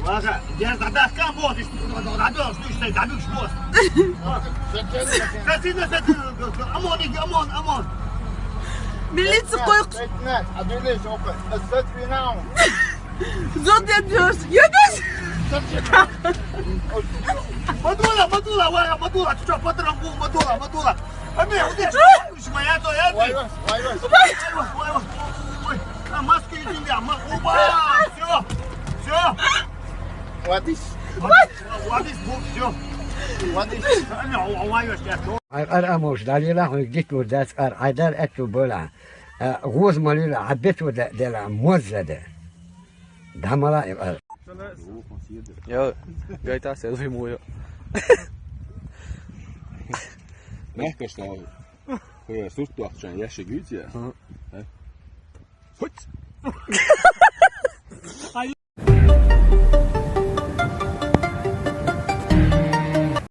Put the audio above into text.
Uwaga, ja zadawka młody, radosny, zaduk szmos. Amon. Milletsi koy. Net, adres open. Zet weer nou. Zot ediyoruz. Yunus. Madula, tu patron bu, madula. Abi, şmaya to ya. Vay. Maske yüzünde ama. Все. What is? What is bu? Все. What is? الأموش دليلا هو جيتو داس عدال أتو بولا غوز ماليلا عبيتو دلا موزة دملا يبقى Ja, jag tar sig vi må ju. Nähköstä on suttuakseen jäsi kyytiä. Huts!